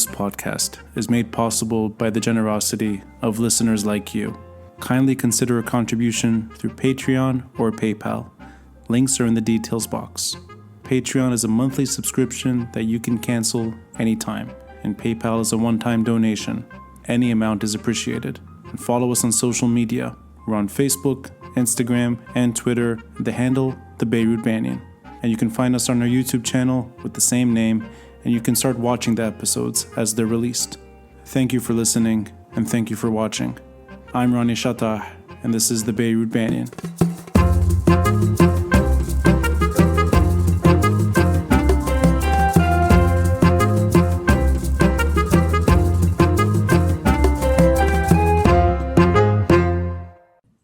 this podcast is made possible by the generosity of listeners like you. Kindly consider a contribution through Patreon or PayPal. Links are in the details box. Patreon is a monthly subscription that you can cancel anytime, and PayPal is a one-time donation. Any amount is appreciated. And follow us on social media. We're on Facebook, Instagram, and Twitter, the handle, the Beirut Banyan. And you can find us on our YouTube channel with the same name, and you can start watching the episodes as they're released. Thank you for listening, and thank you for watching. I'm Rani Shatah, and this is the Beirut Banyan.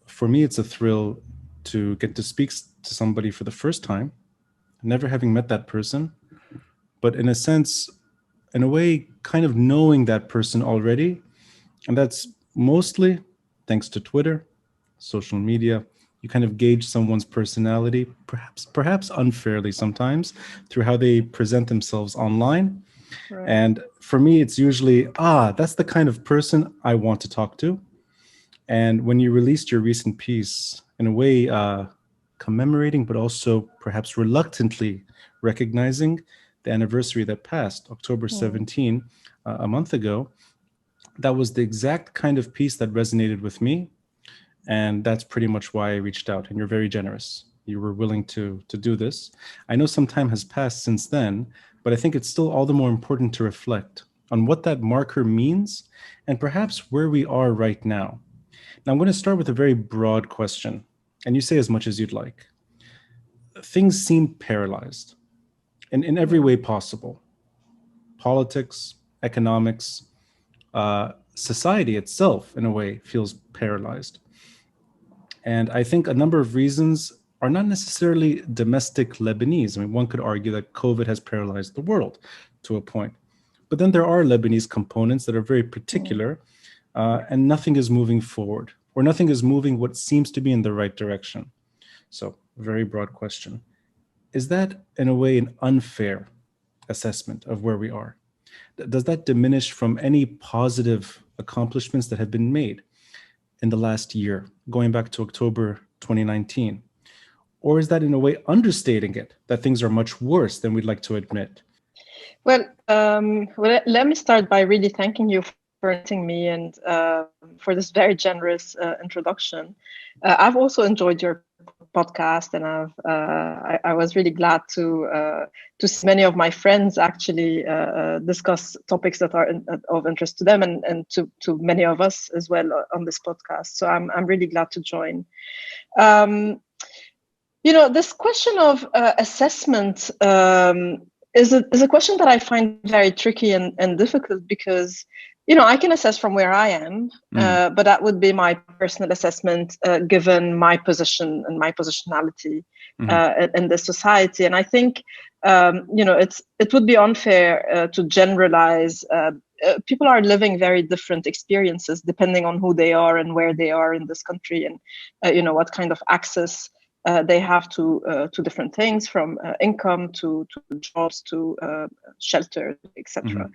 For me, it's a thrill to get to speak to somebody for the first time, never having met that person, but in a sense, in a way, kind of knowing that person already. And that's mostly thanks to Twitter, social media. You kind of gauge someone's personality, perhaps unfairly sometimes, through how they present themselves online. Right. And for me, it's usually, that's the kind of person I want to talk to. And when you released your recent piece, in a way, commemorating, but also perhaps reluctantly recognizing the anniversary that passed, October 17, a month ago, that was the exact kind of piece that resonated with me. And that's pretty much why I reached out. And you're very generous. You were willing to do this. I know some time has passed since then, but I think it's still all the more important to reflect on what that marker means and perhaps where we are right now. Now, I'm going to start with a very broad question, and you say as much as you'd like. Things seem paralyzed in every way possible. Politics, economics, society itself, in a way, feels paralyzed. And I think a number of reasons are not necessarily domestic Lebanese. I mean, one could argue that COVID has paralyzed the world to a point. But then there are Lebanese components that are very particular, and nothing is moving forward, or nothing is moving what seems to be in the right direction. So, very broad question. Is that, in a way, an unfair assessment of where we are? Does that diminish from any positive accomplishments that have been made in the last year, going back to October 2019? Or is that, in a way, understating it, that things are much worse than we'd like to admit? Well, let me start by really thanking you for inviting me and for this very generous introduction. I've also enjoyed your podcast, and I was really glad to see many of my friends actually discuss topics that are of interest to them and to many of us as well on this podcast. So I'm really glad to join. This question of assessment is a question that I find very tricky and difficult because, I can assess from where I am, but that would be my personal assessment given my position and my positionality in the society. And I think, it would be unfair to generalize. People are living very different experiences depending on who they are and where they are in this country and, what kind of access they have to different things, from income to jobs to shelter, etc.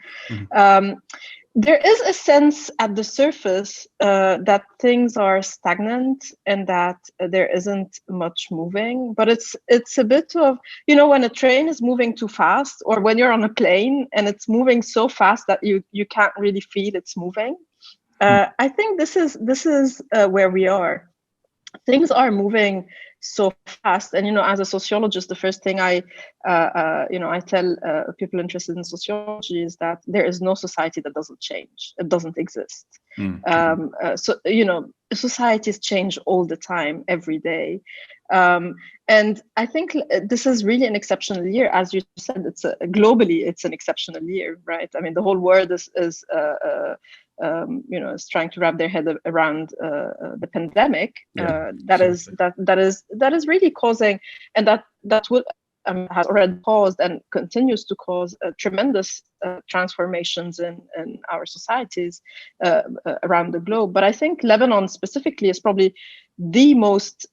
There is a sense at the surface that things are stagnant and that there isn't much moving, but it's a bit of, when a train is moving too fast, or when you're on a plane and it's moving so fast that you can't really feel it's moving. I think this is where we are. Things are moving so fast, and as a sociologist, the first thing I tell people interested in sociology is that there is no society that doesn't change. It doesn't exist. Societies change all the time, every day, and I think this is really an exceptional year, as you said. Globally, it's an exceptional year, right? I mean, the whole world is trying to wrap their head around the pandemic. That is really causing, and that will has already caused and continues to cause tremendous transformations in our societies around the globe. But I think Lebanon specifically is probably the most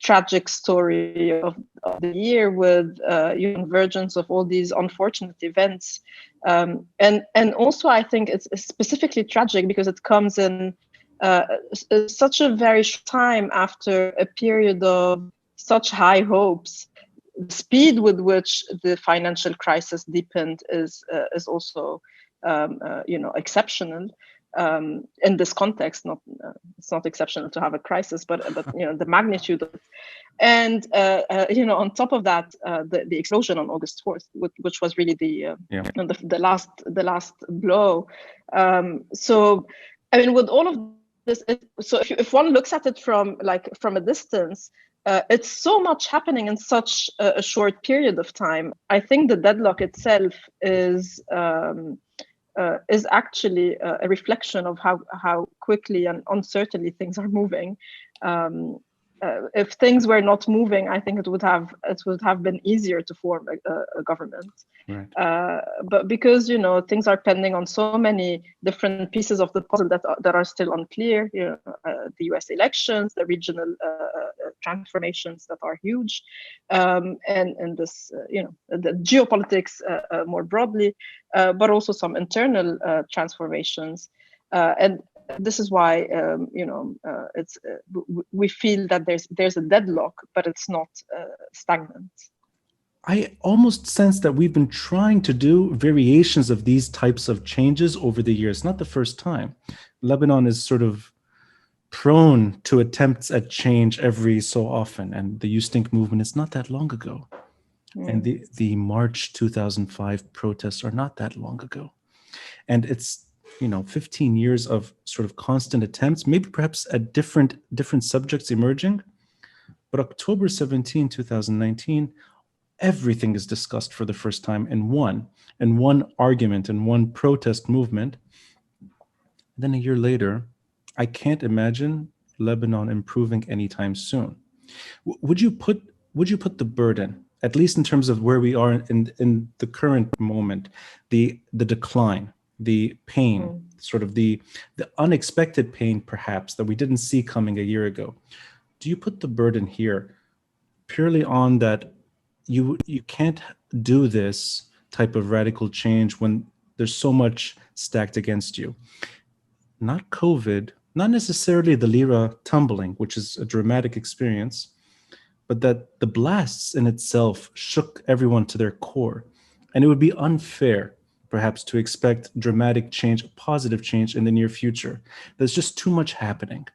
tragic story of of the year with convergence of all these unfortunate events. And also I think it's specifically tragic because it comes in such a very short time after a period of such high hopes. The speed with which the financial crisis deepened is also exceptional. In this context, it's not exceptional to have a crisis, but the magnitude of it. And on top of that, the explosion on August 4th, which was really the last blow. So I mean, with all of this, so if one looks at it from a distance, it's so much happening in such a short period of time. I think the deadlock itself is actually a reflection of how quickly and uncertainly things are moving. If things were not moving, I think it would have been easier to form a government. Right. But because things are pending on so many different pieces of the puzzle that are still unclear, the U.S. elections, the regional transformations that are huge, and this the geopolitics more broadly, but also some internal transformations, and this is why we feel that there's a deadlock, but it's not stagnant. I almost sense that we've been trying to do variations of these types of changes over the years. Not the first time. Lebanon is sort of prone to attempts at change every so often, and the You Stink movement is not that long ago. And the March 2005 protests are not that long ago. And it's 15 years of sort of constant attempts, maybe perhaps at different subjects emerging. But October 17, 2019, everything is discussed for the first time in one argument, in one protest movement. Then a year later, I can't imagine Lebanon improving anytime soon. Would you put the burden, at least in terms of where we are in the current moment, the decline, the pain, sort of the unexpected pain, perhaps, that we didn't see coming a year ago. Do you put the burden here purely on that you can't do this type of radical change when there's so much stacked against you? Not COVID, not necessarily the lira tumbling, which is a dramatic experience, but that the blasts in itself shook everyone to their core. And it would be unfair, perhaps, to expect dramatic change, positive change in the near future. There's just too much happening.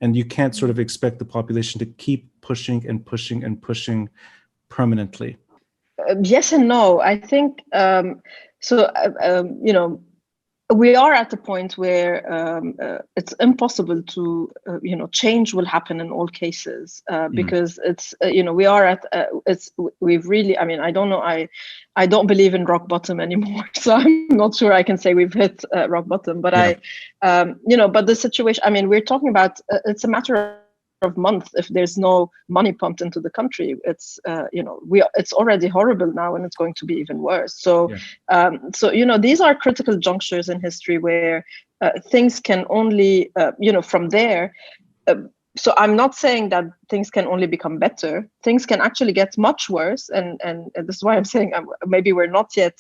And you can't sort of expect the population to keep pushing and pushing and pushing permanently. Yes and no. I think, we are at a point where it's impossible to, change will happen in all cases because it's, we are at, we've really, I mean, I don't know, I don't believe in rock bottom anymore. So I'm not sure I can say we've hit rock bottom, but but the situation, I mean, we're talking about, it's a matter of months if there's no money pumped into the country. It's it's already horrible now and it's going to be even worse. So these are critical junctures in history where things can only from there, so I'm not saying that things can only become better. Things can actually get much worse, and this is why I'm saying maybe we're not yet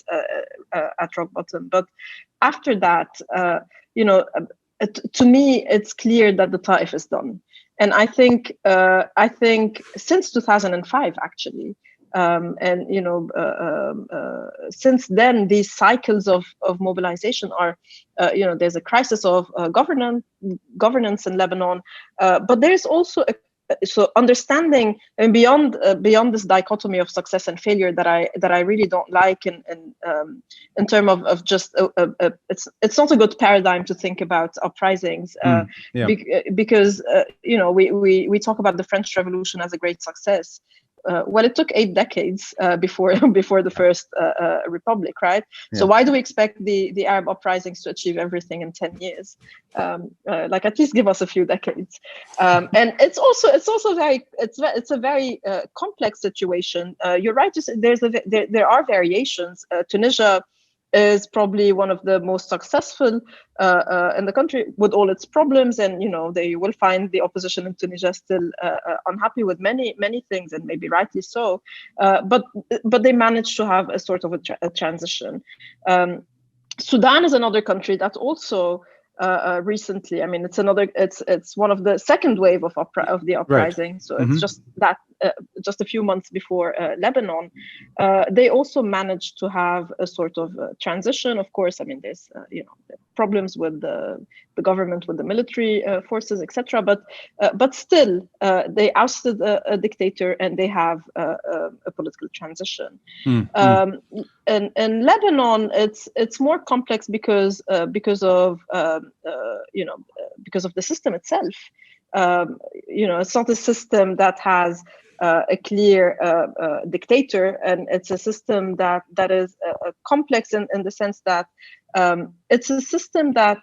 at rock bottom, but after that to me it's clear that the Ta'if is done. And I think since 2005, actually, since then, these cycles of mobilization are, there's a crisis of governance in Lebanon, but there's also so understanding and beyond this dichotomy of success and failure that I really don't like in terms of just it's not a good paradigm to think about uprisings because we talk about the French Revolution as a great success. Well, it took 8 decades before the first republic, right? Yeah. So why do we expect the Arab uprisings to achieve everything in 10 years? At least give us a few decades. And it's a very complex situation. You're right. There are variations. Tunisia is probably one of the most successful in the country, with all its problems. And they will find the opposition in Tunisia still unhappy with many things, and maybe rightly so. But they managed to have a sort of a transition. Sudan is another country that also recently, I mean, it's one of the second wave of the uprising. Right. So it's just that just a few months before Lebanon, they also managed to have a sort of transition. Of course, I mean, there's problems with the government, with the military forces, etc. But still, they ousted a dictator, and they have a political transition. In Lebanon, it's more complex because of the system itself. It's not a system that has a clear dictator, and it's a system that is complex in the sense that it's a system that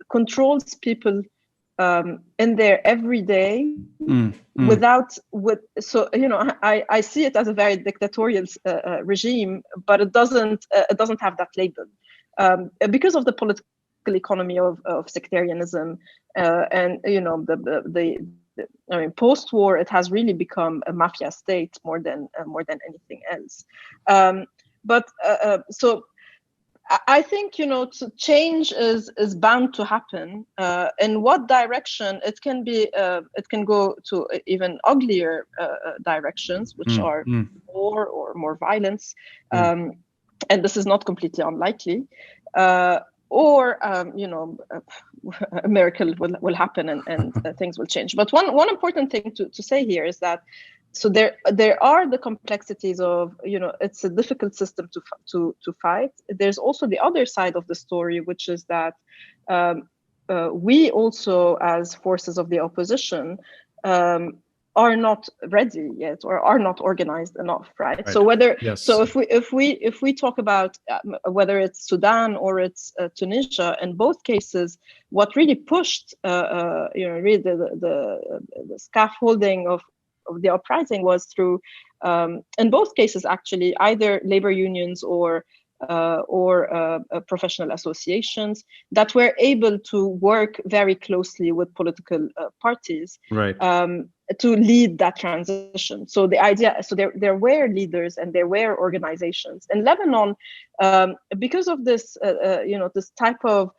controls people in their everyday I see it as a very dictatorial regime, but it doesn't have that label because of the political economy of sectarianism, and post-war it has really become a mafia state more than anything else. So I think change is bound to happen. In what direction it can be? It can go to even uglier directions, which are war or more violence, and this is not completely unlikely. Or a miracle will happen, and things will change. But one important thing to say here is that. So there are the complexities of it's a difficult system to fight. There's also the other side of the story, which is that we also, as forces of the opposition, are not ready yet, or are not organized enough, right? So if we talk about whether it's Sudan or it's Tunisia, in both cases, what really pushed really the scaffolding of the uprising was through, in both cases actually, either labor unions or professional associations that were able to work very closely with political parties, right, to lead that transition. So the idea, so there were leaders and there were organizations in Lebanon, because of this, this type of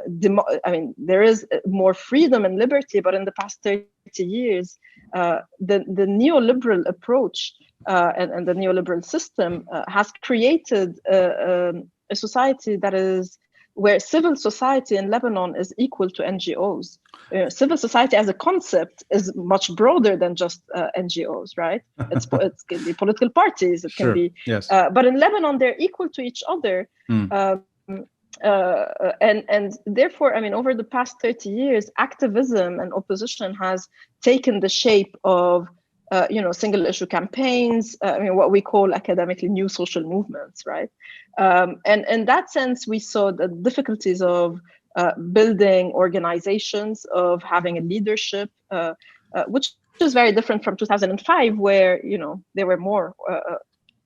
there is more freedom and liberty, but in the past 30 years, the neoliberal approach and the neoliberal system has created a society that is where civil society in Lebanon is equal to NGOs. Civil society as a concept is much broader than just NGOs, right? It can be political parties, it can be, yes. But in Lebanon, they're equal to each other. And therefore, I mean, over the past 30 years, activism and opposition has taken the shape of, single issue campaigns, what we call academically new social movements, right? And in that sense, we saw the difficulties of building organizations, of having a leadership, which is very different from 2005, where, there were more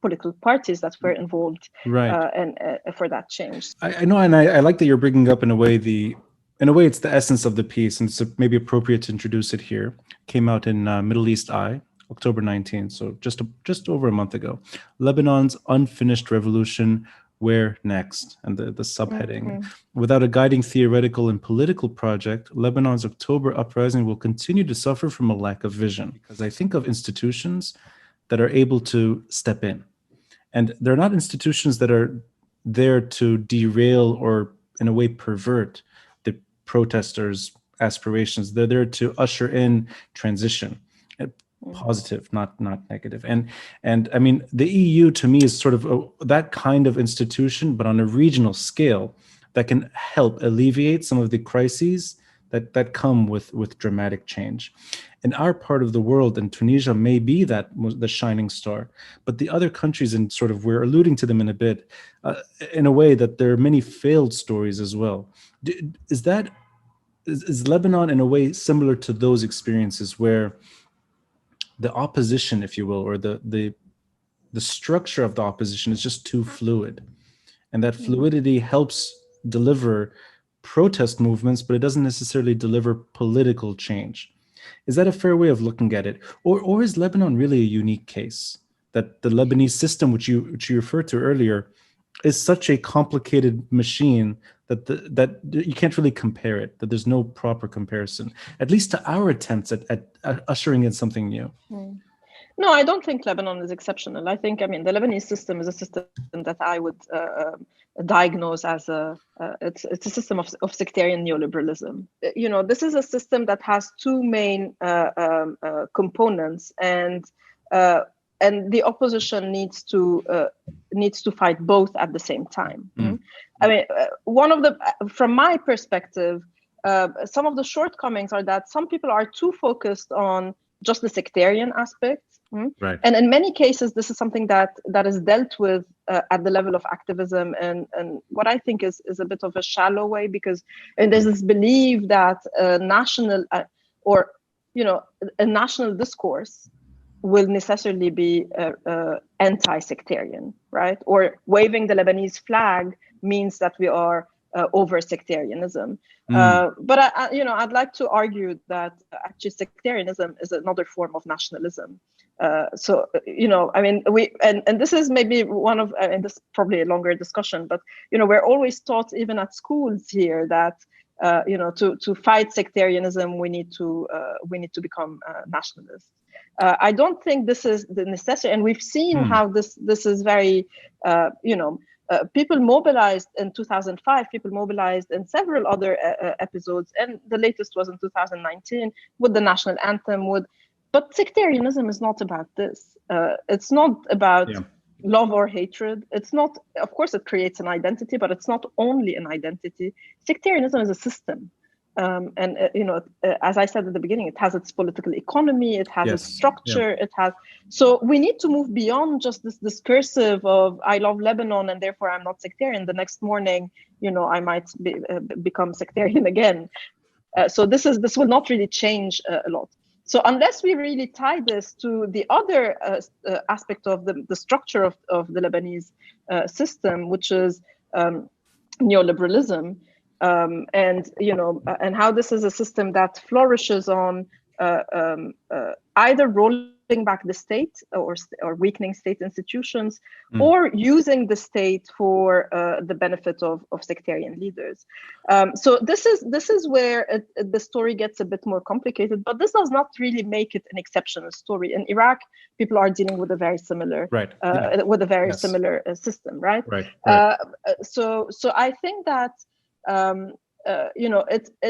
political parties that were involved, right, and for that change. I know, and I like that you're bringing up in a way it's the essence of the piece, and it's maybe appropriate to introduce it here. Came out in Middle East Eye, October 19th, so just over a month ago. Lebanon's unfinished revolution, where next? And the subheading. Without a guiding theoretical and political project, Lebanon's October uprising will continue to suffer from a lack of vision. Because I think of institutions that are able to step in. And they're not institutions that are there to derail or, in a way, pervert the protesters' aspirations. They're there to usher in transition, positive, not negative. And I mean, the EU to me is sort of that kind of institution, but on a regional scale, that can help alleviate some of the crises that come with dramatic change. In our part of the world, and Tunisia may be the shining star, but the other countries, and sort of we're alluding to them in a bit, in a way that there are many failed stories as well. Is Lebanon in a way similar to those experiences where the opposition, if you will, or the structure of the opposition is just too fluid? and that fluidity helps deliver protest movements, but it doesn't necessarily deliver political change. Is that a fair way of looking at it? Or is Lebanon really a unique case? That the Lebanese system, which you referred to earlier, is such a complicated machine that you can't really compare it, that there's no proper comparison, at least to our attempts at ushering in something new. No, I don't think Lebanon is exceptional. I think, the Lebanese system is a system that I would diagnose as it's a system of sectarian neoliberalism. This is a system that has two main components, and the opposition needs to fight both at the same time. From my perspective, some of the shortcomings are that some people are too focused on just the sectarian aspect. Right. And in many cases, this is something that is dealt with at the level of activism, and what I think is a bit of a shallow way, because there's this belief that a national discourse will necessarily be anti-sectarian, right? Or waving the Lebanese flag means that we are over sectarianism. But I'd like to argue that actually sectarianism is another form of nationalism. This is maybe one of, and this is probably a longer discussion, but we're always taught, even at schools here, that to fight sectarianism we need to become nationalists. I don't think this is the necessity, and we've seen how this is very people mobilized in 2005, people mobilized in several other episodes, and the latest was in 2019 with the national anthem. But sectarianism is not about this. It's not about love or hatred. It's not, of course, it creates an identity, but it's not only an identity. Sectarianism is a system. As I said at the beginning, it has its political economy, it has its structure, it has. So we need to move beyond just this discursive of I love Lebanon and therefore I'm not sectarian. The next morning, I might become sectarian again. So this will not really change a lot. So unless we really tie this to the other aspect of the structure of the Lebanese system, which is neoliberalism, and how this is a system that flourishes on either rolling back the state or weakening state institutions, or using the state for the benefit of sectarian leaders. So this is where the story gets a bit more complicated, but this does not really make it an exceptional story. In Iraq, people are dealing with a very similar similar system, right? So I think that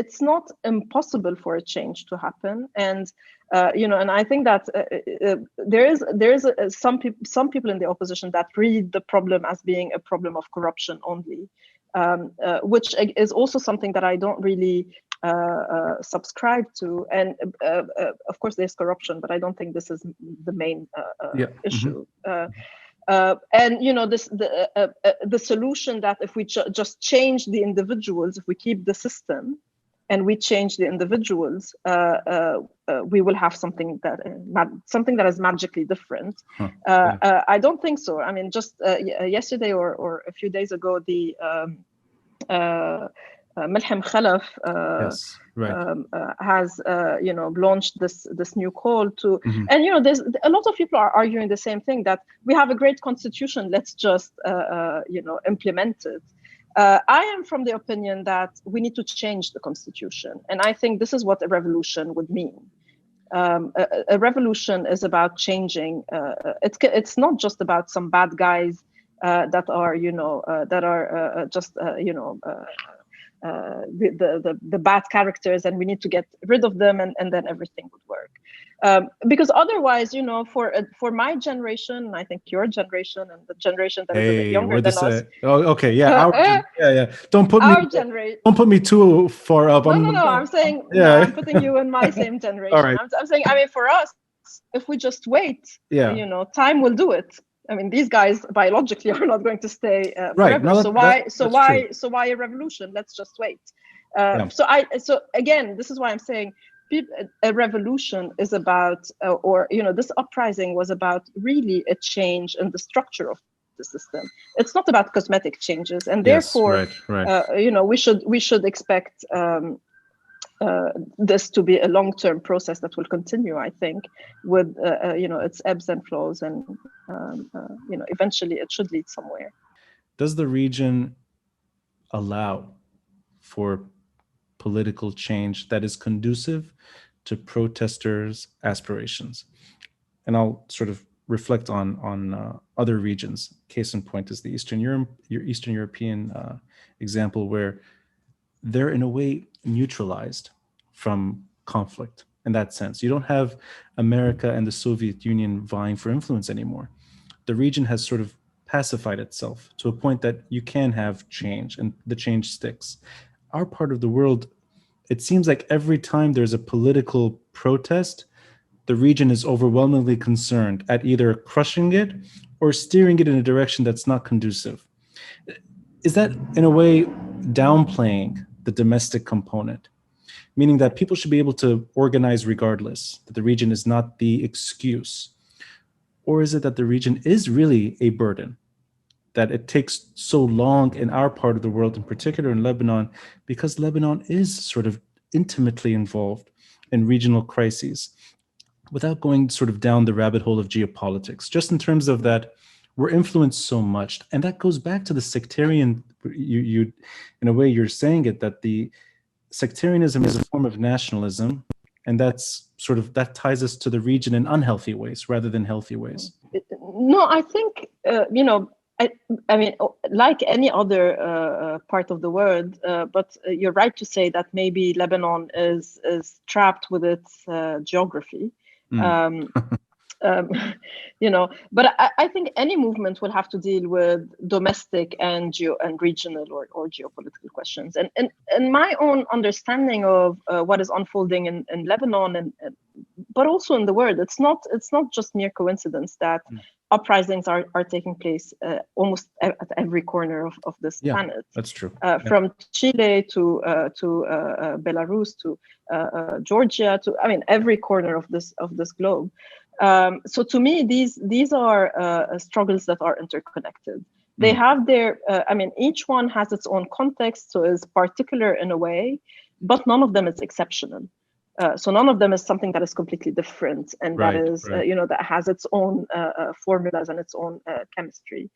it's not impossible for a change to happen, and and I think that there is some people in the opposition that read the problem as being a problem of corruption only, which is also something that I don't really subscribe to. And of course, there's corruption, but I don't think this is the main issue. The solution that if we just change the individuals, if we keep the system and we change the individuals, we will have something that is magically different. I don't think so. I mean, just yesterday or a few days ago, the Malhem Khalaf has launched this new call to, and there's a lot of people are arguing the same thing, that we have a great constitution, let's just implement it. I am from the opinion that we need to change the constitution, and I think this is what a revolution would mean. A revolution is about changing. It's not just about some bad guys that are the bad characters, and we need to get rid of them, and then everything would work. Because otherwise, for my generation, and I think your generation and the generation that is a bit younger than us. Don't put me too far up. No. I'm saying I'm putting you in my same generation. Right. I'm saying, for us, if we just wait, time will do it. I mean, these guys biologically are not going to stay forever. No, so why a revolution? Let's just wait. So again, this is why I'm saying a revolution is about, this uprising was about really a change in the structure of the system. It's not about cosmetic changes, and Yes, therefore, right. we should expect this to be a long-term process that will continue. I think with its ebbs and flows, and eventually it should lead somewhere. Does the region allow for political change that is conducive to protesters' aspirations? And I'll sort of reflect on other regions. Case in point is the Eastern European example, where they're in a way neutralized from conflict. In that sense, you don't have America and the Soviet Union vying for influence anymore. The region has sort of pacified itself to a point that you can have change, and the change sticks. Our part of the world, it seems like every time there's a political protest, the region is overwhelmingly concerned at either crushing it or steering it in a direction that's not conducive. Is that, in a way, downplaying the domestic component, meaning that people should be able to organize regardless, that the region is not the excuse? Or is it that the region is really a burden, that it takes so long in our part of the world, in particular in Lebanon, because Lebanon is sort of intimately involved in regional crises, without going sort of down the rabbit hole of geopolitics, just in terms of that we're influenced so much. And that goes back to the sectarian, you in a way, you're saying it, that the sectarianism is a form of nationalism, and that's sort of, that ties us to the region in unhealthy ways rather than healthy ways. No, I think, I mean, like any other part of the world, but you're right to say that maybe Lebanon is trapped with its geography. But I think any movement will have to deal with domestic and regional or geopolitical questions. And my own understanding of what is unfolding in Lebanon, but also in the world, it's not just mere coincidence that uprisings are taking place almost at every corner of this planet. That's true. From Chile to Belarus to Georgia to, I mean, every corner of this globe. So to me, these are struggles that are interconnected. They have their, each one has its own context, so is particular in a way, but none of them is exceptional. So none of them is something that is completely different, and that is, that has its own formulas and its own chemistry.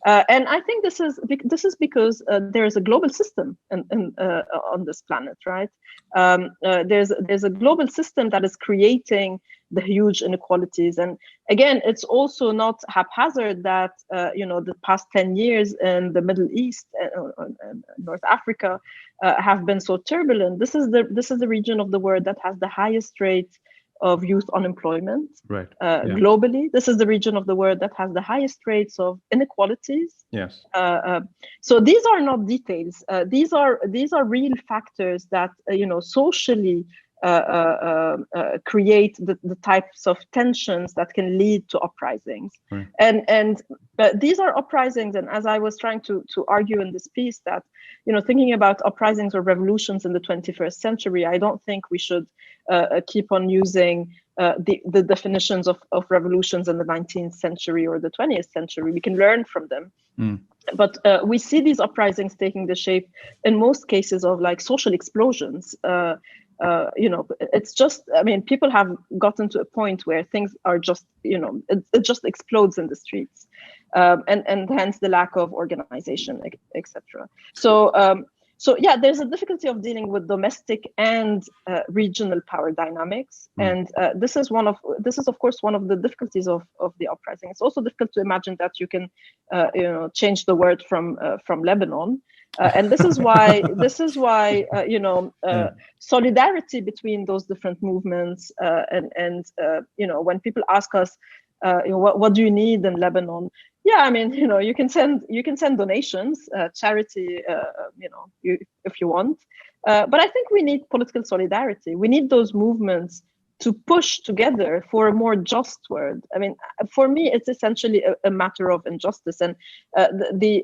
And I think this is because there is a global system on this planet, right? There's a global system that is creating the huge inequalities, and again, it's also not haphazard that the past 10 years in the Middle East and North Africa have been so turbulent. This is the region of the world that has the highest rate of youth unemployment globally. This is the region of the world that has the highest rates of inequalities. Yes. So these are not details. These are real factors that socially create the types of tensions that can lead to uprisings. Right. And these are uprisings, and as I was trying to argue in this piece, that thinking about uprisings or revolutions in the 21st century, I don't think we should keep on using the definitions of revolutions in the 19th century or the 20th century. We can learn from them. But we see these uprisings taking the shape, in most cases, of like social explosions. It's just, people have gotten to a point where things are just, it just explodes in the streets, and hence the lack of organization, etc. So yeah, there's a difficulty of dealing with domestic and regional power dynamics, and this is of course one of the difficulties of the uprising. It's also difficult to imagine that you can, change the word from Lebanon. And this is why solidarity between those different movements, and when people ask us, what do you need in Lebanon? Yeah, you can send donations, charity, if you want. But I think we need political solidarity. We need those movements to push together for a more just world. For me, it's essentially a matter of injustice, and the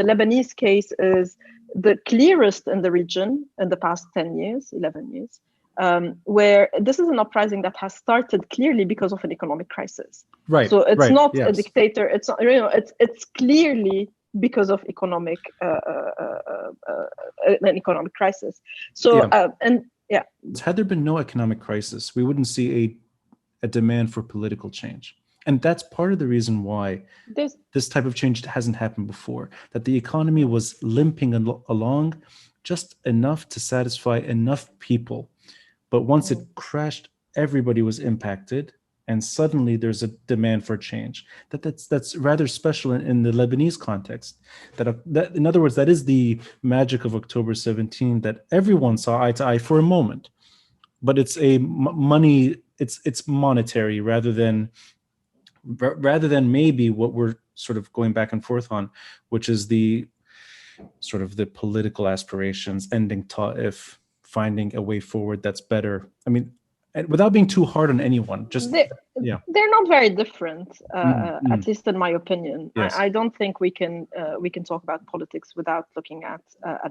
Lebanese case is the clearest in the region in the past 10 years, 11 years. where this is an uprising that has started clearly because of an economic crisis. Right. So it's right, not yes. a dictator. It's not, it's clearly because of an economic crisis. So had there been no economic crisis, we wouldn't see a demand for political change. And that's part of the reason why this type of change hasn't happened before, that the economy was limping along just enough to satisfy enough people. But once it crashed, everybody was impacted, and suddenly there's a demand for change. That's rather special in the Lebanese context. That in other words, that is the magic of October 17, that everyone saw eye to eye for a moment. But it's it's monetary rather than maybe what we're sort of going back and forth on, which is the sort of the political aspirations, ending Ta'if, finding a way forward that's better. I mean, without being too hard on anyone, they're not very different, at least in my opinion. Yes. I don't think we can talk about politics without looking at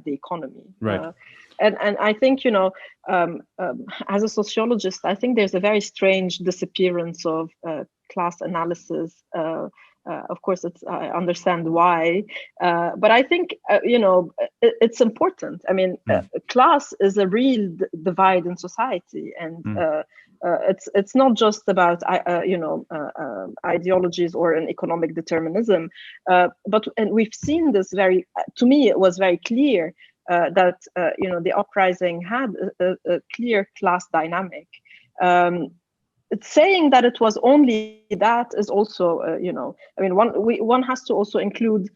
the economy. Right. And I think, as a sociologist, I think there's a very strange disappearance of class analysis. Of course, I understand why, but I think it's important. I mean, class is a real divide in society, and it's not just about ideologies or an economic determinism, and we've seen this to me, it was very clear that the uprising had a clear class dynamic. Saying that it was only that is also, I mean, one has to also include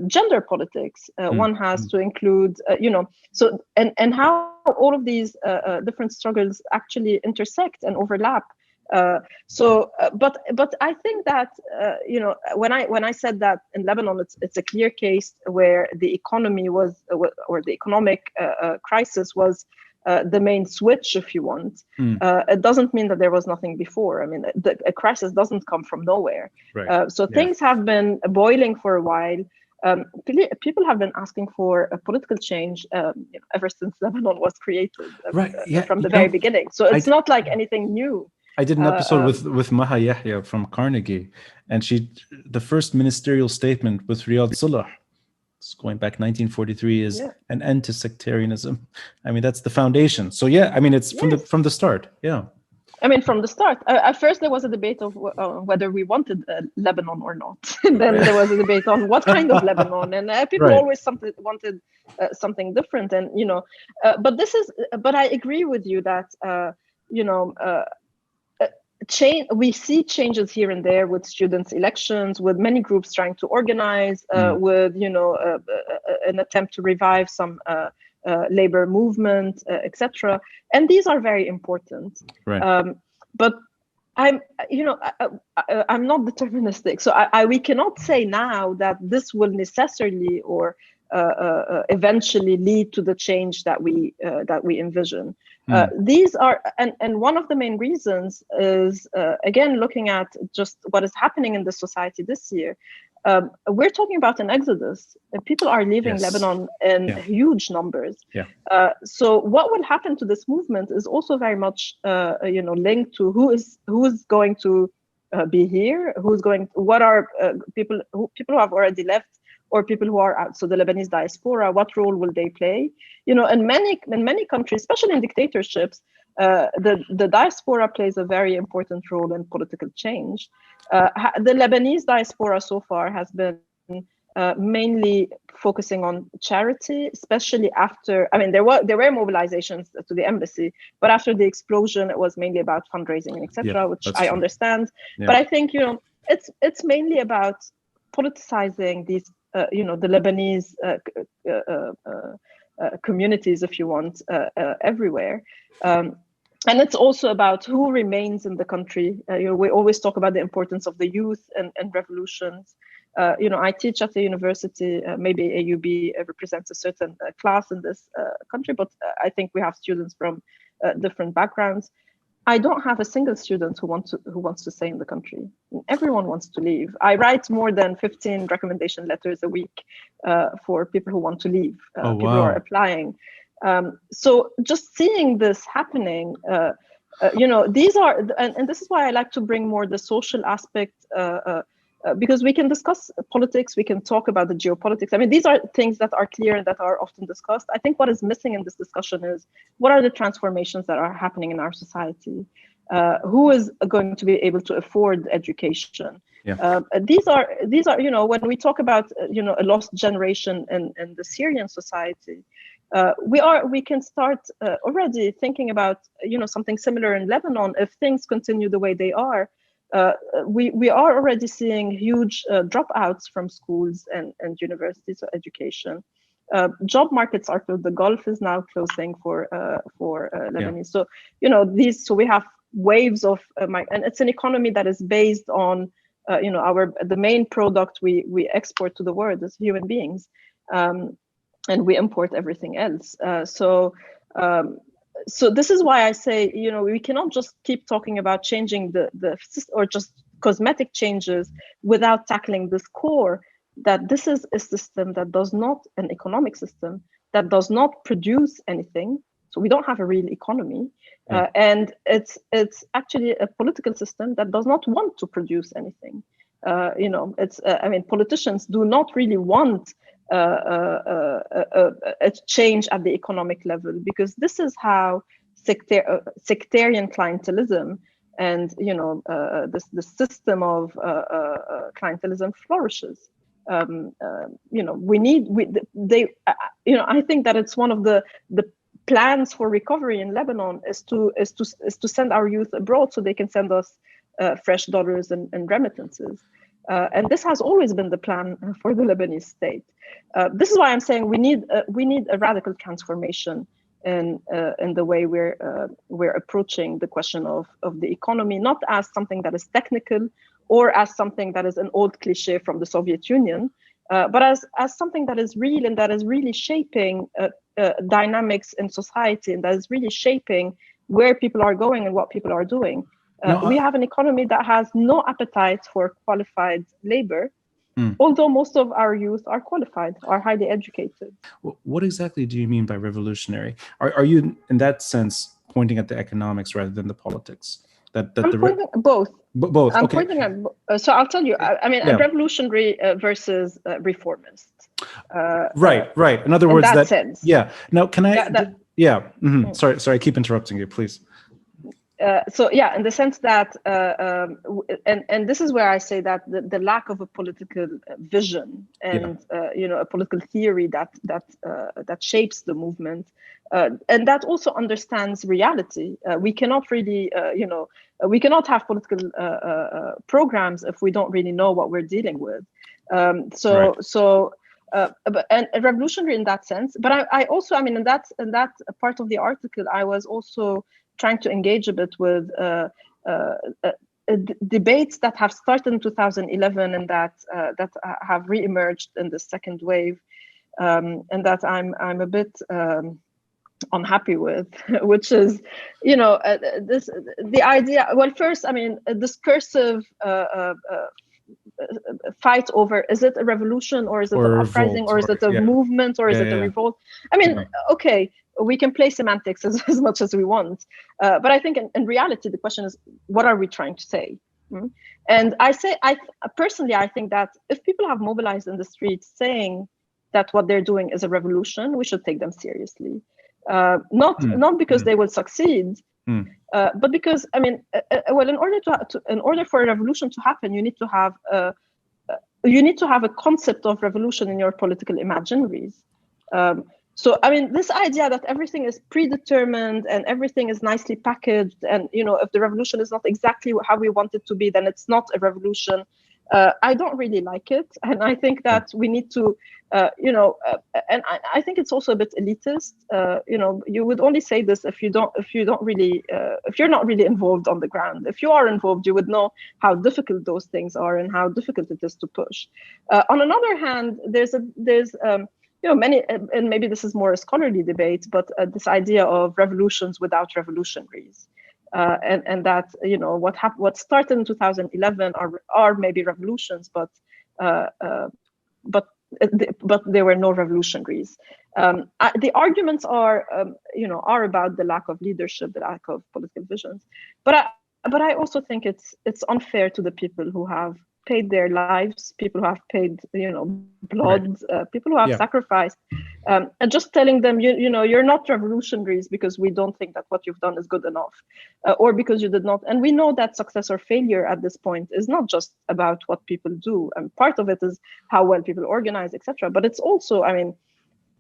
gender politics. One has to include, so and how all of these different struggles actually intersect and overlap. But I think that when I said that in Lebanon, it's a clear case where the economy was, or the economic crisis was the main switch, if you want. It doesn't mean that there was nothing before. I mean, a crisis doesn't come from nowhere. Right. Things have been boiling for a while. People have been asking for a political change ever since Lebanon was created, from the very beginning. So it's not like anything new. I did an episode with Maha Yahya from Carnegie, and the first ministerial statement with Riyad Salah, going back 1943, is an end to sectarianism. I mean, that's the foundation. So I mean, it's from the start. Yeah. I mean, from the start. At first, there was a debate of whether we wanted Lebanon or not. And then there was a debate on what kind of Lebanon, and people always wanted something different. And but I agree with you that we see changes here and there with students' elections, with many groups trying to organize, with an attempt to revive some labor movement, etc. And these are very important. Right. But I'm not deterministic, so we cannot say now that this will necessarily or eventually lead to the change that we envision. These are, and one of the main reasons is, again, looking at just what is happening in the society this year. We're talking about an exodus. People are leaving Lebanon in huge numbers. So what will happen to this movement is also very much linked to who is going to be here, what are people who have already left, or people who are out. So the Lebanese diaspora, what role will they play? In many countries, especially in dictatorships, the diaspora plays a very important role in political change. The Lebanese diaspora so far has been mainly focusing on charity, especially after, I mean, there were mobilizations to the embassy, but after the explosion, it was mainly about fundraising and etc., which I understand. But I think, it's mainly about politicizing these, the Lebanese communities, if you want, everywhere. And it's also about who remains in the country. We always talk about the importance of the youth and revolutions. I teach at the university. Maybe AUB represents a certain class in this country, but I think we have students from different backgrounds. I don't have a single student who wants to stay in the country. Everyone wants to leave. I write more than 15 recommendation letters a week for people who want to leave, people who are applying. So just seeing this happening, these are, and this is why I like to bring more the social aspect, because we can discuss politics, we can talk about the geopolitics. I mean, these are things that are clear and that are often discussed. I think what is missing in this discussion is what are the transformations that are happening in our society? Who is going to be able to afford education? Yeah. These are, when we talk about, a lost generation in the Syrian society, we can start already thinking about, something similar in Lebanon. If things continue the way they are, we are already seeing huge dropouts from schools and universities of education. Job markets are closed. The Gulf is now closing for Lebanese. So so we have waves of and it's an economy that is based on the main product we export to the world is human beings, and we import everything else. So this is why I say, we cannot just keep talking about changing the or just cosmetic changes without tackling this core, that this is a system that does not, an economic system that does not produce anything. So we don't have a real economy, and it's actually a political system that does not want to produce anything. Politicians do not really want a change at the economic level, because this is how sectarian clientelism and the system of clientelism flourishes. I think that it's one of the plans for recovery in Lebanon is to send our youth abroad so they can send us fresh dollars and remittances. And this has always been the plan for the Lebanese state. This is why I'm saying we need a radical transformation in the way we're approaching the question of the economy, not as something that is technical or as something that is an old cliche from the Soviet Union, but as something that is real and that is really shaping dynamics in society, and that is really shaping where people are going and what people are doing. We have an economy that has no appetite for qualified labor, although most of our youth are qualified, are highly educated. What exactly do you mean by revolutionary? Are you, in that sense, pointing at the economics rather than the politics? I'm pointing both. Both. I'm okay. pointing at. So I'll tell you. A revolutionary versus reformist. Right. In other words, that sense. Yeah. Now, can I? Sorry. I keep interrupting you. Please. In the sense that, and this is where I say that the lack of a political vision and a political theory that shapes the movement, and that also understands reality. We cannot really, we cannot have political programs if we don't really know what we're dealing with. And a revolutionary in that sense. But I also, in that part of the article, I was also trying to engage a bit with debates that have started in 2011 and that have re-emerged in the second wave, and that I'm a bit unhappy with, which is, the idea. Well, first, a discursive fight over, is it a revolution or is it an uprising or is it a movement or is it a revolt? Okay, we can play semantics as much as we want, but I think in reality the question is, what are we trying to say? And I personally think that if people have mobilized in the streets saying that what they're doing is a revolution, we should take them seriously, not because they will succeed, but because in order for a revolution to happen, you need to have a concept of revolution in your political imaginaries. So this idea that everything is predetermined and everything is nicely packaged, and if the revolution is not exactly how we want it to be, then it's not a revolution. I don't really like it, and I think that we need to, and I think it's also a bit elitist. You would only say this if you're not really involved on the ground. If you are involved, you would know how difficult those things are and how difficult it is to push. On another hand, there's many, and maybe this is more a scholarly debate, but this idea of revolutions without revolutionaries. And that what started in 2011 are maybe revolutions, but but there were no revolutionaries. The arguments are, are about the lack of leadership, the lack of political visions. But I also think it's unfair to the people who have paid their lives, people who have paid, blood, people who have sacrificed, and just telling them, you're not revolutionaries because we don't think that what you've done is good enough, or because you did not. And we know that success or failure at this point is not just about what people do, and part of it is how well people organize, etc. But it's also,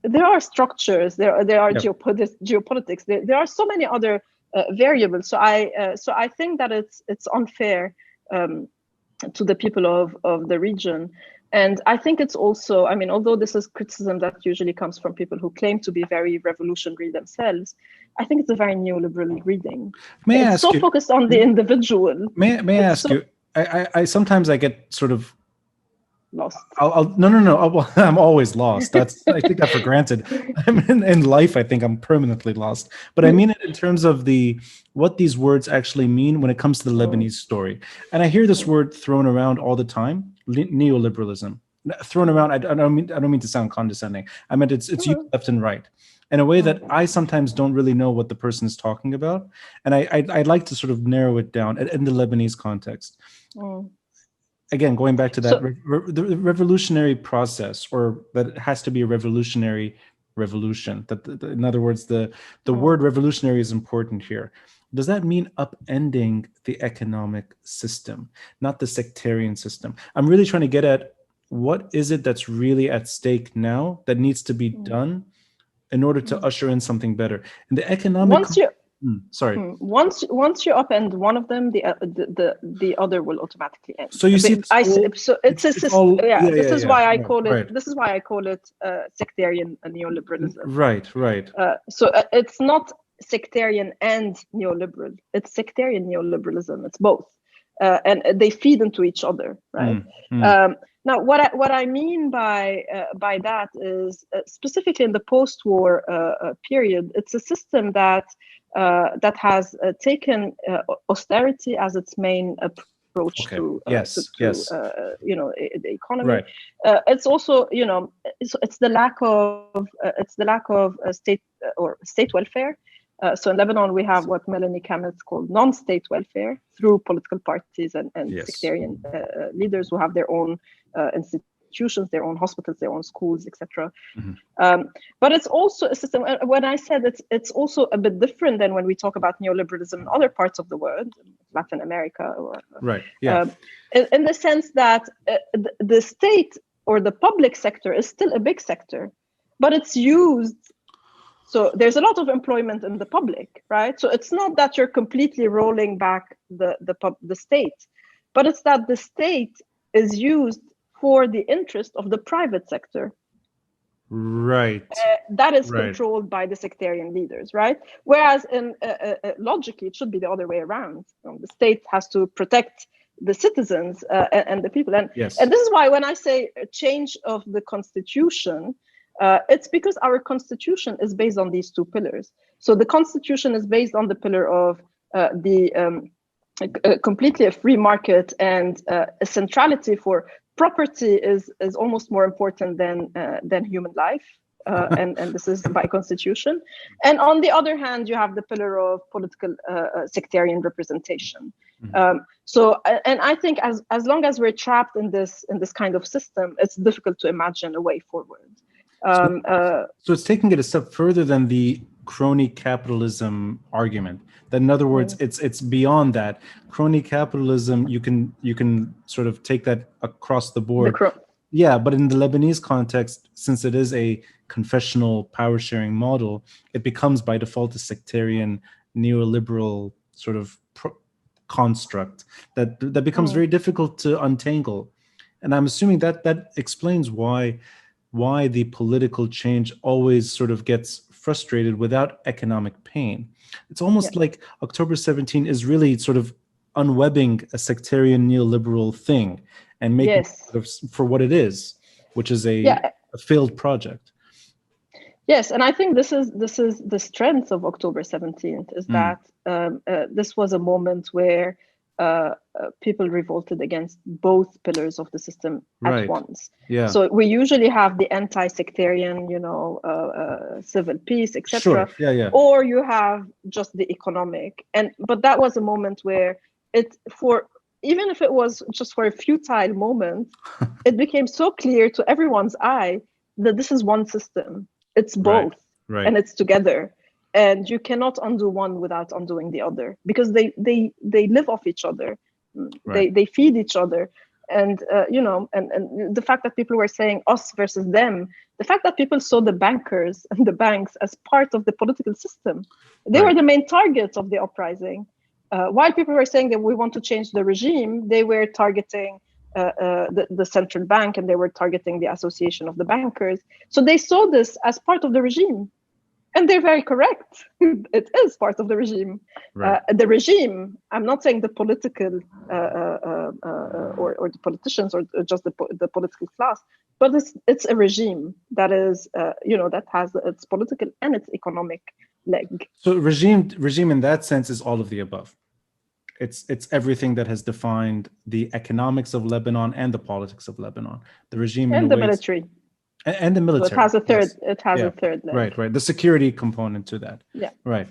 there are structures, there are geopolitics, there are so many other variables. So I think that it's unfair to the people of the region. And I think it's also, although this is criticism that usually comes from people who claim to be very revolutionary themselves, I think it's a very neoliberal reading. It's so focused on the individual. May I ask you? I sometimes I get sort of lost. No. I'm always lost. I take that for granted. In life, I think I'm permanently lost. But I mean it in terms of what these words actually mean when it comes to the Lebanese story. And I hear this word thrown around all the time: neoliberalism. Thrown around. I don't mean to sound condescending. I meant it's used left and right in a way that I sometimes don't really know what the person is talking about. And I'd like to sort of narrow it down in the Lebanese context. Again, going back to that, the revolutionary process, or that it has to be a revolutionary revolution. In other words, the word revolutionary is important here. Does that mean upending the economic system, not the sectarian system? I'm really trying to get at what is it that's really at stake now that needs to be done in order to usher in something better. And the economic... Once you upend one of them, the other will automatically end. So you see, so it's a system. This is why I call it sectarian neoliberalism. Right. So it's not sectarian and neoliberal. It's sectarian neoliberalism. It's both, and they feed into each other, right? Now, what I mean by that is specifically in the post-war period, it's a system that has taken austerity as its main approach to the economy. Right. It's also it's the lack of state welfare. So in Lebanon, we have what Melanie Kametz called non-state welfare through political parties and sectarian leaders who have their own institutions, their own hospitals, their own schools, etc. But it's also a system. When I said it's also a bit different than when we talk about neoliberalism in other parts of the world, Latin America, or in the sense that the state or the public sector is still a big sector, but it's used. So there's a lot of employment in the public, right? So it's not that you're completely rolling back the state, but it's that the state is used for the interest of the private sector. Right. That is controlled by the sectarian leaders, right? Whereas logically, it should be the other way around. The state has to protect the citizens and the people. And this is why when I say a change of the constitution, it's because our constitution is based on these two pillars. So the constitution is based on the pillar of completely a free market, and a centrality for property is almost more important than human life, and this is by constitution. And on the other hand, you have the pillar of political sectarian representation. So I think as long as we're trapped in this kind of system, it's difficult to imagine a way forward. So it's taking it a step further than the crony capitalism argument. That in other words, it's beyond that. Crony capitalism, you can sort of take that across the board. But in the Lebanese context, since it is a confessional power sharing model, it becomes by default a sectarian neoliberal sort of construct that becomes very difficult to untangle. And I'm assuming that explains why the political change always sort of gets frustrated without economic pain. It's almost like October 17 is really sort of unwebbing a sectarian neoliberal thing and making it sort of for what it is, which is a failed project. Yes, and I think this is the strength of October 17th is that this was a moment where people revolted against both pillars of the system at once. Yeah. So we usually have the anti-sectarian, civil peace, etc. Sure. Yeah. Or you have just the economic. But that was a moment where even if it was just for a futile moment, it became so clear to everyone's eye that this is one system. It's both, and it's together. And you cannot undo one without undoing the other, because they live off each other. They feed each other. And and the fact that people were saying us versus them, the fact that people saw the bankers and the banks as part of the political system, they were the main targets of the uprising. While people were saying that we want to change the regime, they were targeting the central bank, and they were targeting the association of the bankers. So they saw this as part of the regime. And they're very correct. It is part of the regime. The regime, I'm not saying the political or the politicians or just the political class, but it's a regime that is, that has its political and its economic leg. So regime in that sense is all of the above. It's everything that has defined the economics of Lebanon and the politics of Lebanon. The regime and the military. And the military. So it has a third. Yes. It has a third leg. Right. The security component to that. Yeah. Right.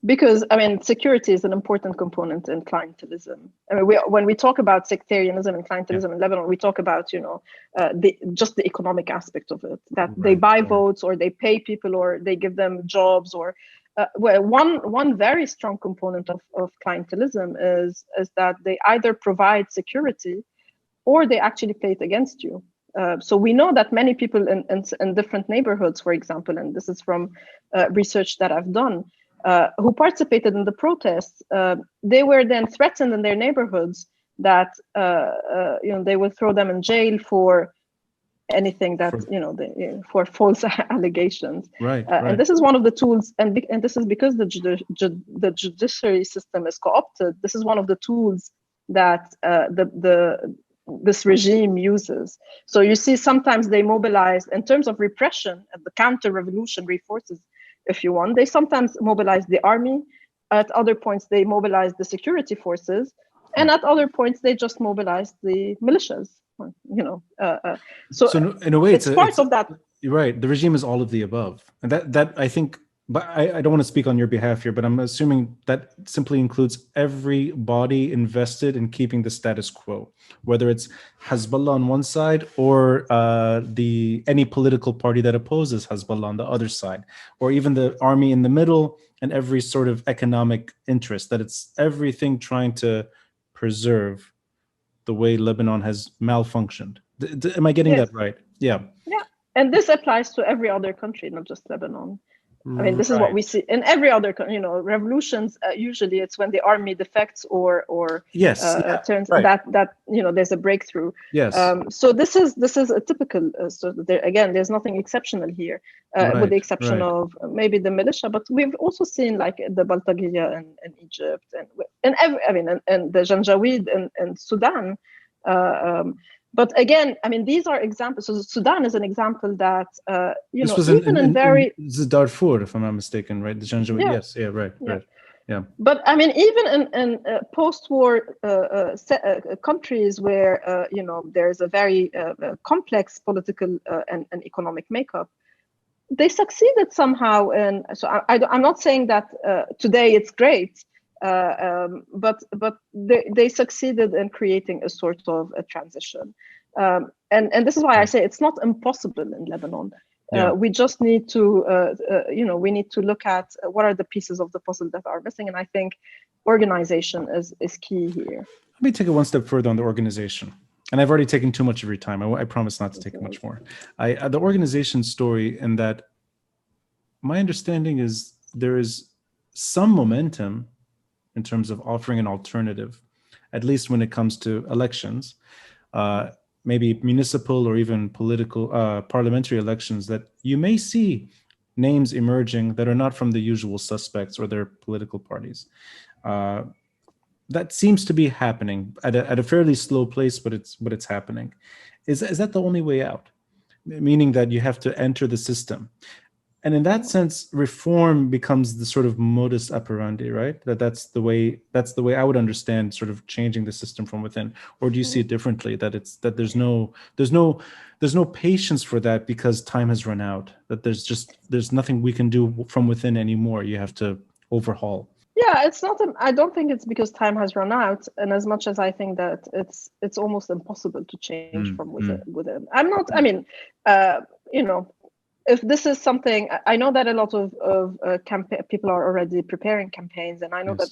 Because security is an important component in clientelism. When we talk about sectarianism and clientelism in Lebanon, we talk about just the economic aspect of it. That they buy votes, or they pay people, or they give them jobs, or one very strong component of clientelism is that they either provide security, or they actually play it against you. So we know that many people in different neighborhoods, for example, and this is from research that I've done, who participated in the protests, they were then threatened in their neighborhoods that they will throw them in jail for anything that for false allegations. Right. And this is one of the tools, and this is because the judiciary system is co-opted. This is one of the tools that this regime uses. So you see, sometimes they mobilize in terms of repression and the counter-revolutionary forces, if you want. They sometimes mobilize the army. At other points, they mobilize the security forces, and at other points, they just mobilize the militias. So in a way, it's part of that. Right. The regime is all of the above, and that I think. But I don't want to speak on your behalf here, but I'm assuming that simply includes everybody invested in keeping the status quo, whether it's Hezbollah on one side or any political party that opposes Hezbollah on the other side, or even the army in the middle, and every sort of economic interest, that it's everything trying to preserve the way Lebanon has malfunctioned. Am I getting that right? Yeah. Yeah. And this applies to every other country, not just Lebanon. This is what we see in every other, revolutions. Usually, it's when the army defects or turns that there's a breakthrough. Yes. So this is a typical. There's nothing exceptional here, with the exception of maybe the militia. But we've also seen like the Baltagiya in Egypt and the Janjaweed in Sudan. But again, these are examples. So Sudan is an example that, this was even in Darfur, if I'm not mistaken, right? The Janjaweed, yes, right. Yeah. But even in post-war countries where, there's a very complex political and economic makeup, they succeeded somehow. And so I'm not saying that today it's great. But they succeeded in creating a sort of a transition, and this is why I say it's not impossible in Lebanon. We just need to, we need to look at what are the pieces of the puzzle that are missing, and I think organization is key here. Let me take it one step further on the organization, and I've already taken too much of your time. I promise not to take much more. The organization story, in that my understanding is there is some momentum in terms of offering an alternative, at least when it comes to elections, maybe municipal or even political, parliamentary elections, that you may see names emerging that are not from the usual suspects or their political parties. That seems to be happening at a fairly slow pace, but it's happening. Is that the only way out? Meaning that you have to enter the system. And in that sense, reform becomes the sort of modus operandi, right? That's the way I would understand sort of changing the system from within. Or do you see it differently? That there's no patience for that because time has run out. That there's nothing we can do from within anymore. You have to overhaul. Yeah, it's not. I don't think it's because time has run out, and as much as I think that it's almost impossible to change from within. I'm not. I mean, you know, if this is something, I know that a lot of people are already preparing campaigns, and I know that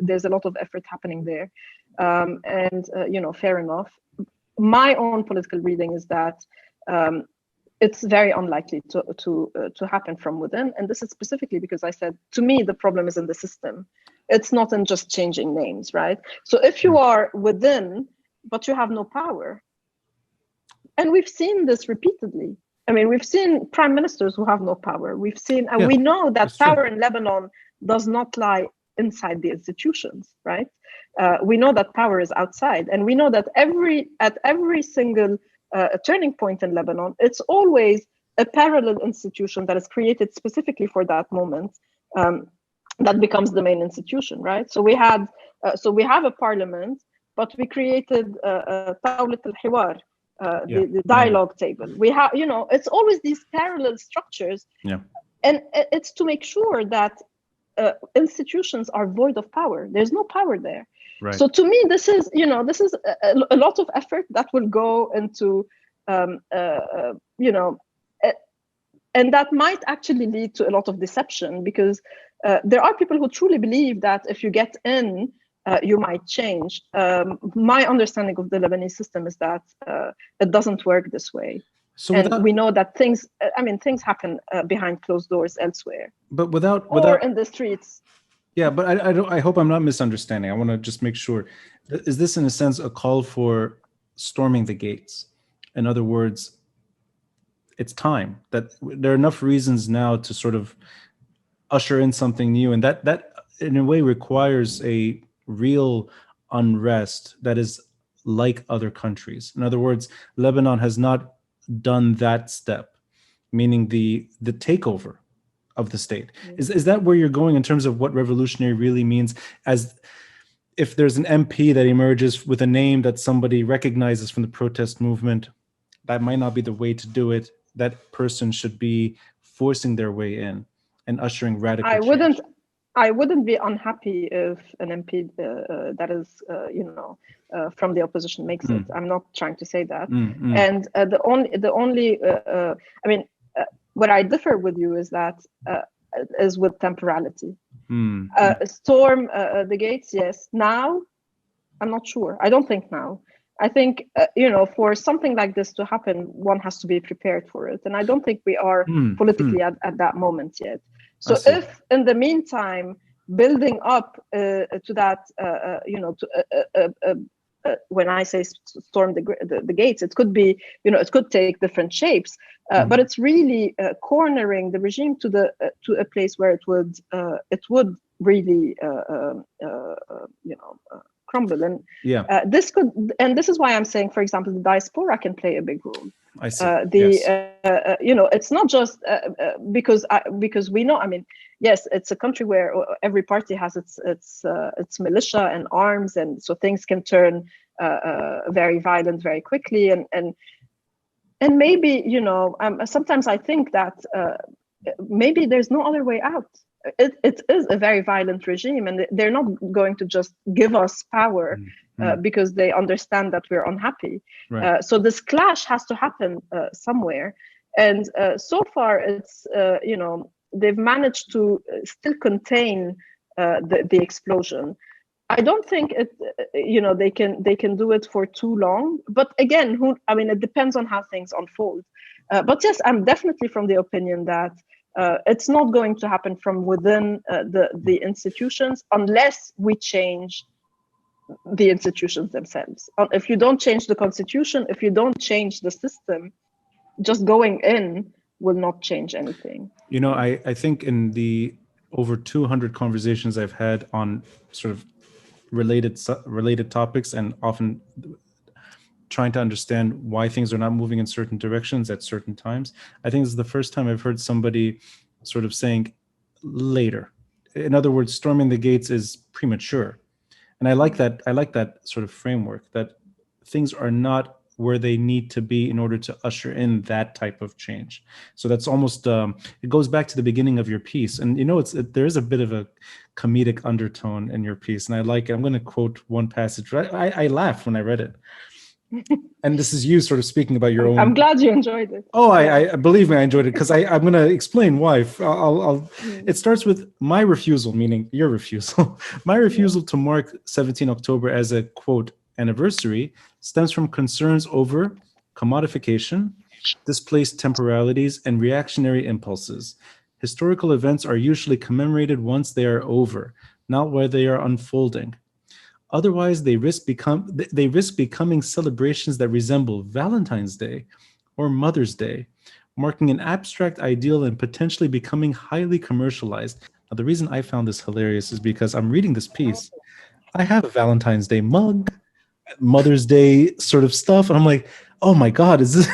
there's a lot of effort happening there, and fair enough. My own political reading is that it's very unlikely to happen from within, and this is specifically because I said, to me, the problem is in the system. It's not in just changing names, right? So if you are within, but you have no power, and we've seen this repeatedly. I mean, we've seen prime ministers who have no power. We've seen, and we know that power in Lebanon does not lie inside the institutions, right? We know that power is outside, and we know that at every single turning point in Lebanon, it's always a parallel institution that is created specifically for that moment that becomes the main institution, right? So we have a parliament, but we created Tawlat al-Hiwar, the dialogue table. We have, it's always these parallel structures, and it's to make sure that institutions are void of power. There's no power there. Right. So to me, this is a lot of effort that will go into, and that might actually lead to a lot of deception, because there are people who truly believe that if you get in, you might change. My understanding of the Lebanese system is that it doesn't work this way. So we know that things happen behind closed doors elsewhere. But without in the streets. Yeah, but I hope I'm not misunderstanding. I want to just make sure. Is this in a sense a call for storming the gates? In other words, it's time. That there are enough reasons now to sort of usher in something new, and that in a way requires a real unrest that is like other countries. In other words, Lebanon has not done that step, meaning the takeover of the state. Is that where you're going in terms of what revolutionary really means? As if there's an MP that emerges with a name that somebody recognizes from the protest movement, that might not be the way to do it. That person should be forcing their way in and ushering radical change. I wouldn't be unhappy if an MP that is, from the opposition makes it. I'm not trying to say that. And the only, where I differ with you is that is with temporality. Storm the gates, yes. Now, I'm not sure. I don't think now. I think, for something like this to happen, one has to be prepared for it. And I don't think we are politically at that moment yet. So if in the meantime, building up to that, when I say storm the gates, it could be, it could take different shapes, but it's really cornering the regime to a place where it would really, crumble. And this is why I'm saying, for example, the diaspora can play a big role. I see. It's not just because we know. I mean, yes, it's a country where every party has its militia and arms, and so things can turn very violent very quickly. And maybe sometimes I think that maybe there's no other way out. It is a very violent regime, and they're not going to just give us power because they understand that we're unhappy. Right. So this clash has to happen somewhere. And so far, it's they've managed to still contain the explosion. I don't think they can do it for too long. But again, it depends on how things unfold. But yes, I'm definitely from the opinion that it's not going to happen from within the institutions unless we change the institutions themselves. If you don't change the constitution, if you don't change the system, just going in will not change anything. I think in the over 200 conversations I've had on sort of related topics, and often trying to understand why things are not moving in certain directions at certain times. I think this is the first time I've heard somebody sort of saying later. In other words, storming the gates is premature. And I like that. I like that sort of framework, that things are not where they need to be in order to usher in that type of change. So that's almost it goes back to the beginning of your piece, and there is a bit of a comedic undertone in your piece, and I like it. I'm going to quote one passage. I laughed when I read it, and this is you sort of speaking about your own. I'm glad you enjoyed it. Oh, I believe me, I enjoyed it, because I'm going to explain why. It starts with my refusal, meaning your refusal. My refusal to mark 17 October as a, quote, anniversary stems from concerns over commodification, displaced temporalities, and reactionary impulses. Historical events are usually commemorated once they are over, not while they are unfolding. Otherwise, they risk becoming celebrations that resemble Valentine's Day or Mother's Day, marking an abstract ideal and potentially becoming highly commercialized. Now, the reason I found this hilarious is because I'm reading this piece. I have a Valentine's Day mug, Mother's Day sort of stuff, and I'm like, oh my God, is this?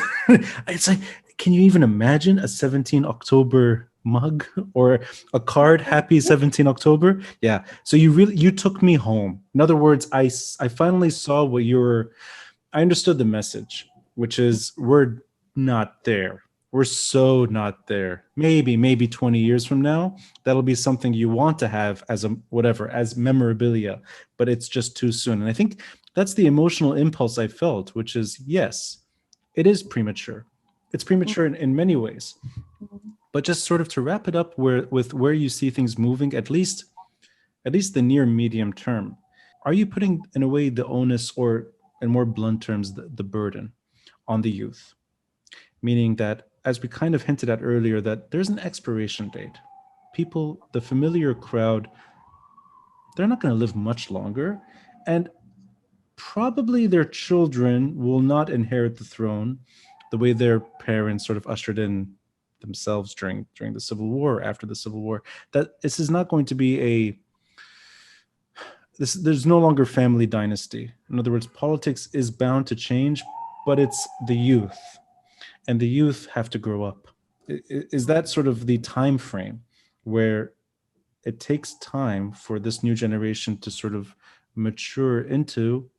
It's like, can you even imagine a 17 October mug or a card, happy 17 October? Yeah. So you took me home. In other words, I finally saw what I understood the message, which is we're not there. We're so not there. Maybe 20 years from now, that'll be something you want to have as as memorabilia, but it's just too soon. And I think that's the emotional impulse I felt, which is, yes, it is premature. It's premature in many ways. But just sort of to wrap it up with where you see things moving, at least the near medium term, are you putting in a way the onus, or in more blunt terms, the burden on the youth? Meaning that, as we kind of hinted at earlier, that there's an expiration date. People, the familiar crowd, they're not going to live much longer. And probably their children will not inherit the throne the way their parents sort of ushered in themselves during the Civil War, after the Civil War. That this is not going to be there's no longer family dynasty. In other words, politics is bound to change, but it's the youth, and the youth have to grow up. Is that sort of the time frame where it takes time for this new generation to sort of mature into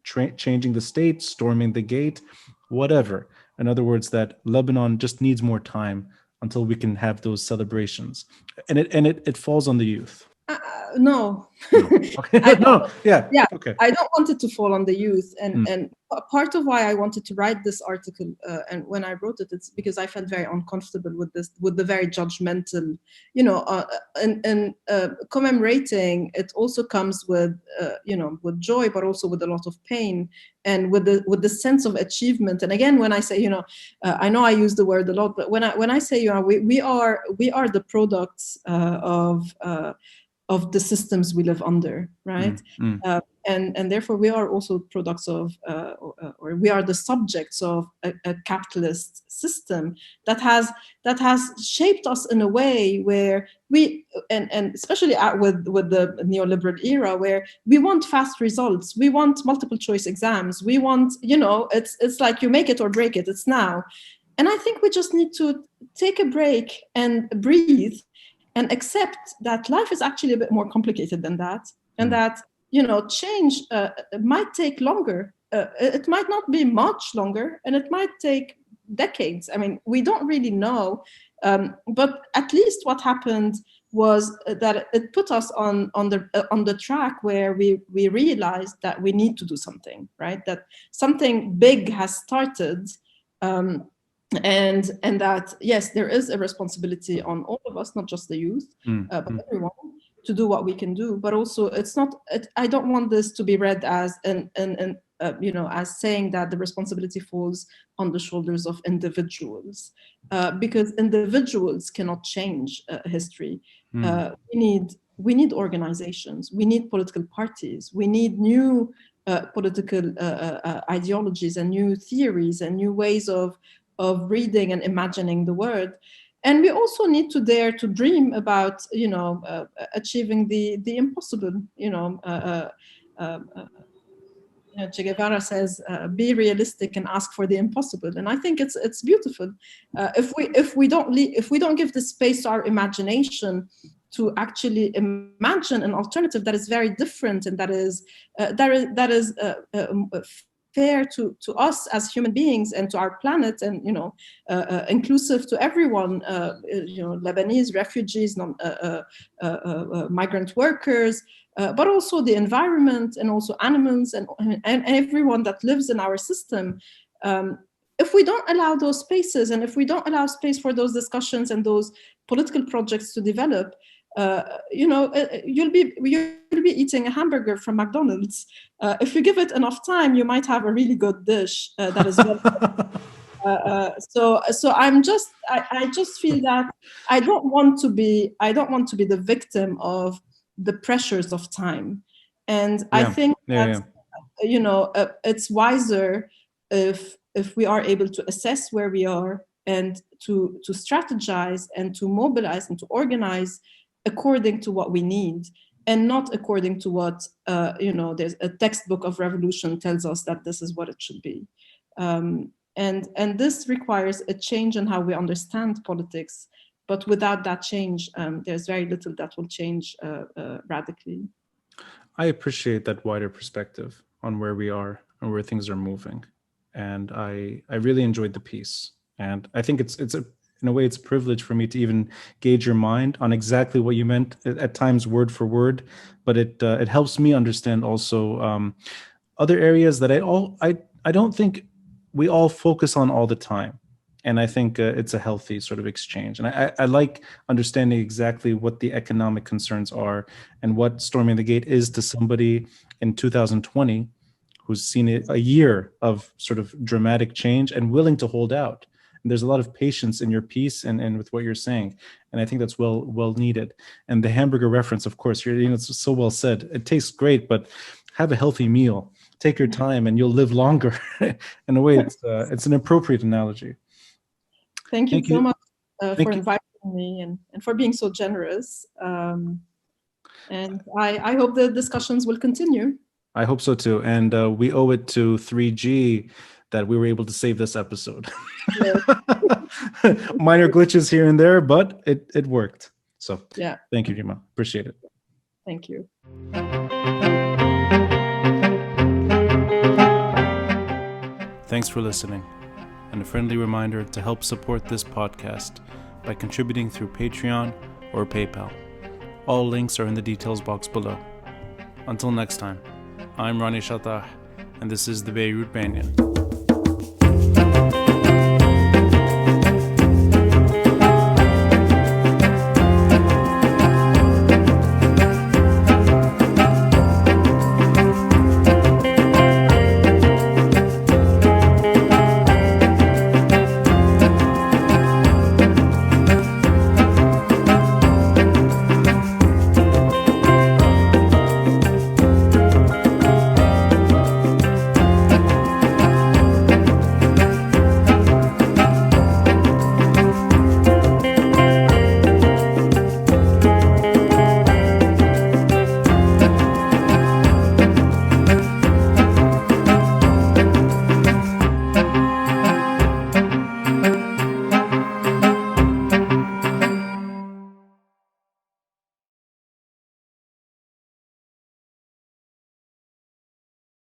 changing the state, storming the gate, whatever? In other words, that Lebanon just needs more time until we can have those celebrations, and it falls on the youth. No. Okay. No. Yeah. Okay. I don't want it to fall on the youth, and part of why I wanted to write this article, and when I wrote it, it's because I felt very uncomfortable with the very judgmental, and commemorating. It also comes with with joy, but also with a lot of pain, and with the sense of achievement. And again, when I say, I know I use the word a lot, but when I say, we are the products of the systems we live under, right? And therefore we are also products of, or we are the subjects of a capitalist system that has shaped us in a way where we, and especially with the neoliberal era, where we want fast results, we want multiple choice exams, we want, it's like you make it or break it, it's now. And I think we just need to take a break and breathe and accept that life is actually a bit more complicated than that, and that change might take longer. It might not be much longer, and it might take decades. I mean, we don't really know, but at least what happened was that it put us on the track where we realized that we need to do something, right? That something big has started. And that, yes, there is a responsibility on all of us, not just the youth, but everyone, to do what we can do. But also, it's not. I don't want this to be read as as saying that the responsibility falls on the shoulders of individuals, because individuals cannot change history. We need organizations. We need political parties. We need new political ideologies and new theories and new ways of reading and imagining the world. And we also need to dare to dream about, achieving the impossible, Che Guevara says, "Be realistic and ask for the impossible." And I think it's beautiful. If we don't give the space to our imagination to actually imagine an alternative that is very different and that is fair to us as human beings and to our planet, and inclusive to everyone, Lebanese refugees, migrant workers, but also the environment and also animals and everyone that lives in our system. If we don't allow those spaces, and if we don't allow space for those discussions and those political projects to develop, you'll be eating a hamburger from McDonald's. If you give it enough time, you might have a really good dish that is well. So I just feel that I don't want to be the victim of the pressures of time, and I think that it's wiser if we are able to assess where we are and to strategize and to mobilize and to organize according to what we need, and not according to what there's a textbook of revolution tells us that this is what it should be. And this requires a change in how we understand politics. But without that change, there's very little that will change radically. I appreciate that wider perspective on where we are and where things are moving. And I really enjoyed the piece. And I think in a way, it's a privilege for me to even gauge your mind on exactly what you meant, at times word for word. But it helps me understand also other areas that I don't think we all focus on all the time. And I think it's a healthy sort of exchange. And I like understanding exactly what the economic concerns are and what storming the gate is to somebody in 2020 who's seen a year of sort of dramatic change and willing to hold out. And there's a lot of patience in your piece and with what you're saying. And I think that's well needed. And the hamburger reference, of course, it's so well said. It tastes great, but have a healthy meal. Take your time and you'll live longer. In a way, it's an appropriate analogy. Thank you so much for inviting me and for being so generous. And I hope the discussions will continue. I hope so too. And we owe it to 3G that we were able to save this episode. Minor glitches here and there, but it worked. So yeah, thank you, Rima. Appreciate it. Thank you. Thanks for listening. And a friendly reminder to help support this podcast by contributing through Patreon or PayPal. All links are in the details box below. Until next time, I'm Rani Shatah, and this is the Beirut Banyan.